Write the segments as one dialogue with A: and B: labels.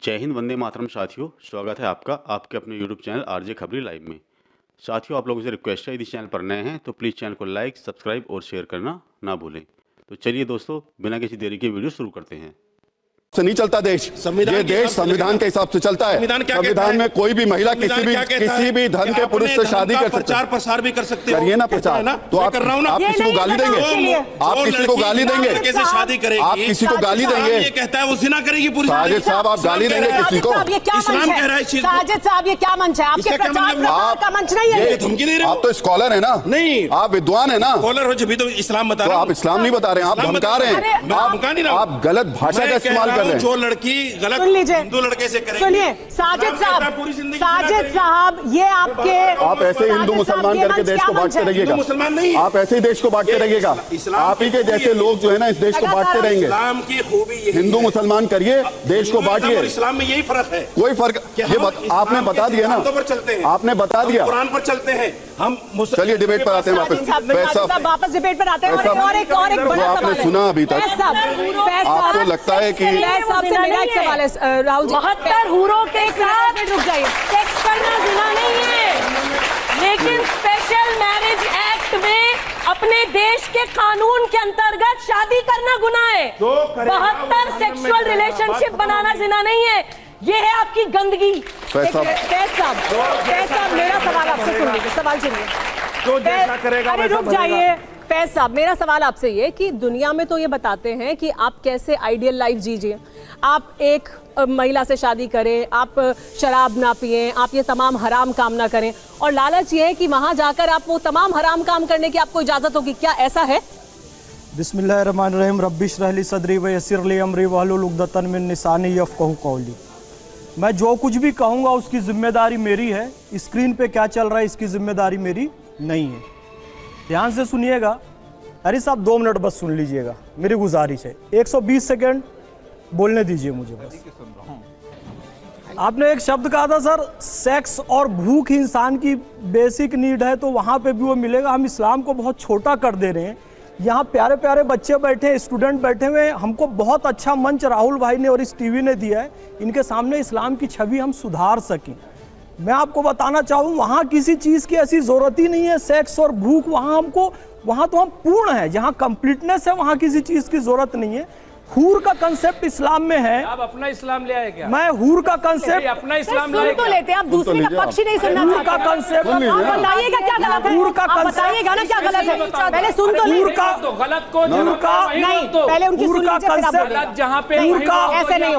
A: जय हिंद, वंदे मातरम। साथियों, स्वागत है आपका आपके अपने यूट्यूब चैनल आरजे खबरी लाइव में। साथियों, आप लोगों से रिक्वेस्ट है, यदि चैनल पर नए हैं तो प्लीज़ चैनल को लाइक, सब्सक्राइब और शेयर करना ना भूलें। तो चलिए दोस्तों, बिना किसी देरी के वीडियो शुरू करते हैं।
B: से नहीं चलता देश, ये देश संविधान के हिसाब से चलता है। संविधान में कोई भी महिला किसी भी धर्म के पुरुष से शादी कर सकती है।
C: प्रचार प्रसार भी कर सकते हो,
B: करिए ना प्रचार। तो आप किसी को गाली देंगे? आप किसी को गाली देंगे?
C: कैसे शादी करेगी?
B: आप किसी को गाली देंगे?
C: ये कहता है वो जिना करेगी पूरी।
B: साजिद साहब, आप गाली देंगे किसी को?
C: इस्लाम कह रहा है इस चीज को।
D: साजिद साहब, ये क्या मंच है? आपके प्रचार प्रसार का मंच नहीं है।
C: धमकी दे रहे हो?
B: आप तो स्कॉलर है ना?
C: नहीं,
B: आप विद्वान है ना?
C: स्कॉलर हो जब तो इस्लाम बता रहे
B: हो। आप इस्लाम नहीं बता रहे हैं, आप धमका रहे हैं। आप गलत भाषा का इस्तेमाल कर रहे हैं।
C: जो लड़की गलत हिंदू लड़के से करेंगे।
D: सुनिए साजिद साहब, ये आपके
B: आप ऐसे हिंदू मुसलमान करके देश को बांटते रहिएगा।
C: मुसलमान नहीं,
B: आप ऐसे ही देश को बांटते रहिएगा। आप ही के जैसे लोग जो है ना इस देश को बांटते रहेंगे।
C: इस्लाम की खूबी
B: हिंदू मुसलमान करिए, देश को बांटिए।
C: इस्लाम में यही फर्क है।
B: कोई फर्क आपने बता दिया ना, आपने बता दिया।
C: कुरान पर चलते हैं हम।
B: चलिए डिबेट पर आते हैं
D: वापस डिबेट पर आते हैं। और एक बड़ा
B: आपने सुना अभी तक? आपको लगता है कि
D: राहुल
E: 72 हूरों के साथ सेक्स करना जिना नहीं है, लेकिन स्पेशल मैरिज एक्ट में अपने देश के कानून के अंतर्गत शादी करना गुनाह है। 72 सेक्सुअल रिलेशनशिप बनाना जिना नहीं है। ये है आपकी गंदगी।
D: फैज साहब, मेरा सवाल आपसे सुन लीजिए। सवाल सुनिए।
C: जो जैसा करेगा
D: अरे रुक जाइए फैज साहब, मेरा सवाल आपसे ये कि दुनिया में तो ये बताते हैं कि आप कैसे आइडियल लाइफ जीजिए। आप एक महिला से शादी करें, आप शराब ना पिएं, आप ये तमाम हराम काम ना करें, और लालच ये है कि वहां जाकर आप वो तमाम हराम काम करने की आपको इजाजत होगी। क्या ऐसा है?
F: बिस्मिल्लाहिर्रहमानिर्रहीम, रब्बिश रहली सदरी व यस्सिर ली अमरी वहलुल उक़दतन मिन लिसानी यफ़क़हू क़ौली। मैं जो कुछ भी कहूँगा उसकी जिम्मेदारी मेरी है। स्क्रीन पे क्या चल रहा है इसकी जिम्मेदारी मेरी नहीं है। ध्यान से सुनिएगा। अरे साहब 2 मिनट बस सुन लीजिएगा, मेरी गुजारिश है। 120 सेकेंड बोलने दीजिए मुझे बस। आपने एक शब्द कहा था सर, सेक्स और भूख इंसान की बेसिक नीड है, तो वहाँ पे भी वो मिलेगा। हम इस्लाम को बहुत छोटा कर दे रहे हैं। यहाँ प्यारे प्यारे बच्चे बैठे हैं, स्टूडेंट बैठे हुए हैं। हमको बहुत अच्छा मंच राहुल भाई ने और इस टीवी ने दिया है, इनके सामने इस्लाम की छवि हम सुधार सकें। मैं आपको बताना चाहूँ, वहाँ किसी चीज़ की ऐसी ज़रूरत ही नहीं है। सेक्स और भूख वहाँ तो हम पूर्ण है। जहाँ कंप्लीटनेस है वहाँ किसी चीज़ की ज़रूरत नहीं है। हूर का कंसेप्ट इस्लाम में है।
G: आप अपना इस्लाम ले आए क्या?
F: मैं हूर का कंसेप्ट
G: अपना इस्लाम
D: सुन तो लेते हैं, आप दूसरे का पक्ष ही नहीं सुनना।
F: हूर का कंसेप्ट
D: बताइएगा क्या गलत है?
F: हूर का
D: बताइएगा ना क्या गलत है? पहले सुन तो
F: हूर का
G: गलत को
F: हूर का
D: नहीं, पहले उनकी सुन लीजिए, फिर आप
G: गलत जहाँ पे
D: ऐसे नहीं होगा, ऐसे नहीं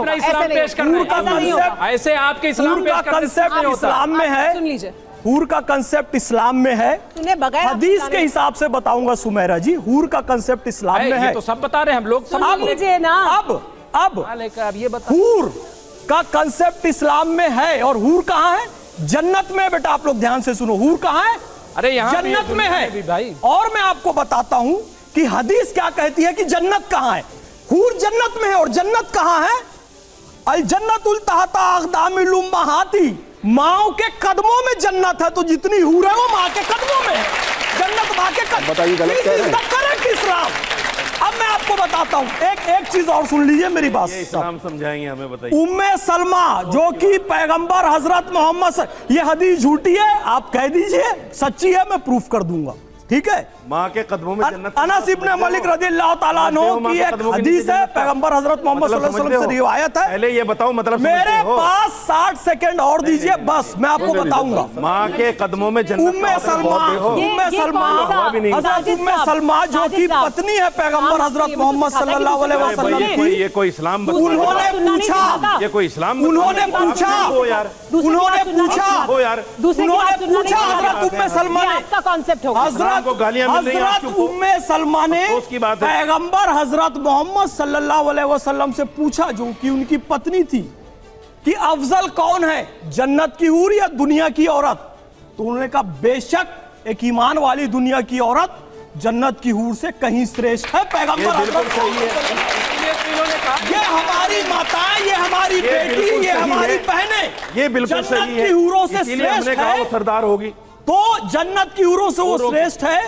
D: होगा।
G: ऐसे आपके इस्लाम
F: का कंसेप्ट इस्लाम में है।
D: सुन लीजिए,
F: हूर का कंसेप्ट इस्लाम में है।
D: सुने बगैर
F: हदीस के हिसाब से बताऊंगा सुमेरा जी, हूर का कंसेप्ट इस्लाम में है।
G: तो सब बता रहे हैं हम लोग।
D: सुन लीजिए ना।
F: अब
G: ये बता,
F: हूर का कंसेप्ट इस्लाम में है। और हूर कहाँ है? जन्नत में। बेटा आप लोग ध्यान से सुनो, हूर कहाँ है?
G: अरे यहाँ
F: जन्नत में है
G: भाई।
F: और मैं आपको बताता हूं कि हदीस क्या कहती है कि जन्नत कहाँ है। हूर जन्नत में है। और जन्नत कहाँ है? अल जन्नतुल तहता अक़दामिल उम्महाती, माओ के कदमों में जन्नत है। तो जितनी हूर है वो माँ के कदमों में है। जन्नत माँ के कदमों।
B: बताइए गलत कह रहे हैं।
F: करेक्ट इस्लाम। अब मैं आपको बताता हूं, एक चीज और सुन लीजिए मेरी बात।
C: ये इस्लाम समझाएंगे हमें, बताइए।
F: उम्मे सलमा जो कि पैगंबर हजरत मोहम्मद, ये हदीस झूठी है आप कह दीजिए, सच्ची है मैं प्रूफ कर दूंगा, ठीक है?
C: माँ के कदमों में जन्नत।
F: अनस इब्न मालिक रदियल्लाहु ताला अन्हु की एक हदीस है, पैगंबर हजरत मोहम्मद सल्लल्लाहु अलैहि वसल्लम से रिवायत है।
C: पहले ये बताओ मतलब
F: मेरे पास 60 सेकंड और दीजिए बस, मैं आपको बताऊंगा।
C: माँ के कदमों में जन्नत।
F: उम्मे सलमा हजरत उम्मे सलमा जो कि पत्नी है पैगंबर हजरत मोहम्मद सल्लल्लाहु अलैहि वसल्लम की।
C: ये कोई इस्लाम?
F: उन्होंने पूछा,
C: ये कोई इस्लाम?
F: उन्होंने पूछा हजरत उम्मे सलमा ने,
D: आपका कॉन्सेप्ट होगा
F: हजरत उम्मे सलमा ने पैगंबर हजरत मोहम्मद सल्लल्लाहु अलैहि वसल्लम से पूछा, जो कि उनकी पत्नी थी, कि अफजल कौन है, जन्नत की हूर या दुनिया की औरत? तो उन्होंने कहा बेशक एक ईमान वाली दुनिया की औरत जन्नत की हूर से कहीं श्रेष्ठ है। पैगंबर हजरत ये हमारी माताएं, ये हमारी बेटी, ये हमारी बहनें,
C: ये बिल्कुल सही है।
F: जन्नत की हूरों से श्रेष्ठ है।
C: सरदार होगी
F: तो जन्नत की हूरों से वो श्रेष्ठ है।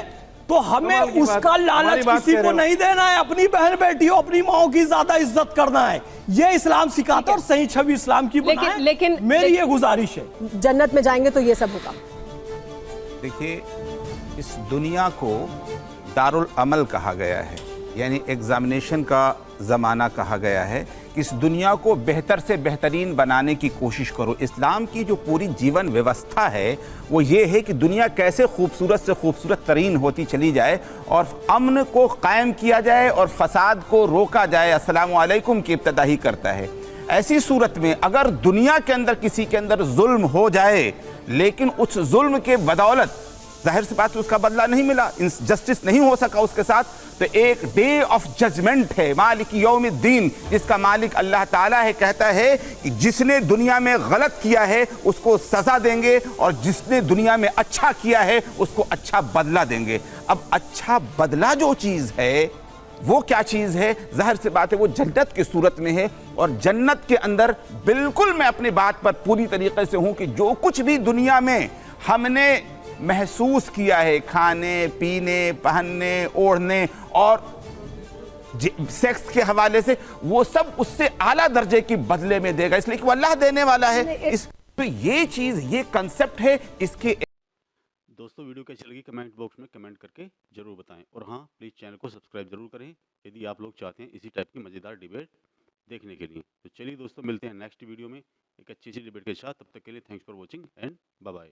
F: तो हमें
C: कमाल की बात-
F: उसका
C: हमारी
F: लालच
C: बात
F: किसी
C: कह
F: को
C: रहे हो।
F: नहीं देना है। अपनी बहन बेटियों, अपनी माओ की ज्यादा इज्जत करना है, ये इस्लाम सिखाता है और सही छवि इस्लाम की बनाए। मेरी ये गुजारिश है।
D: जन्नत में जाएंगे तो ये सब होगा।
H: देखिए, इस दुनिया को दारुल अमल कहा गया है, यानी एग्जामिनेशन का ज़माना कहा गया है कि इस दुनिया को बेहतर से बेहतरीन बनाने की कोशिश करो। इस्लाम की जो पूरी जीवन व्यवस्था है वो ये है कि दुनिया कैसे खूबसूरत से खूबसूरत तरीन होती चली जाए और अमन को कायम किया जाए और फसाद को रोका जाए। अस्सलामु अलैकुम की इब्तदा ही करता है। ऐसी सूरत में अगर दुनिया के अंदर किसी के अंदर जुल्म हो जाए, लेकिन उस जुल्म के बदौलत जाहिर सी बात उसका बदला नहीं मिला, जस्टिस नहीं हो सका उसके साथ, तो एक डे ऑफ जजमेंट है, मालिक यौमिद्दीन, जिसका मालिक अल्लाह ताला है, कहता है कि जिसने दुनिया में गलत किया है उसको सजा देंगे और जिसने दुनिया में अच्छा किया है उसको अच्छा बदला देंगे। अब अच्छा बदला जो चीज है वो क्या चीज है? जाहिर सी बात है वो जन्नत की सूरत में है। और जन्नत के अंदर बिल्कुल मैं अपनी बात पर पूरी तरीके से हूं कि जो कुछ भी दुनिया में हमने महसूस किया है, खाने पीने, पहनने, ओढ़ने और सेक्स के हवाले से, वो सब उससे आला दर्जे की बदले में देगा, इसलिए कि वो अल्लाह देने वाला है। तो ये चीज, ये कंसेप्ट है। इसके
A: दोस्तों वीडियो कैसी लगी कमेंट बॉक्स में कमेंट करके जरूर बताएं और हाँ प्लीज़ चैनल को सब्सक्राइब जरूर करें यदि आप लोग चाहते हैं इसी टाइप की मज़ेदार डिबेट देखने के लिए। तो चलिए दोस्तों, मिलते हैं नेक्स्ट वीडियो में एक अच्छी सी डिबेट के साथ। तब तक के लिए thanks for watching and bye bye.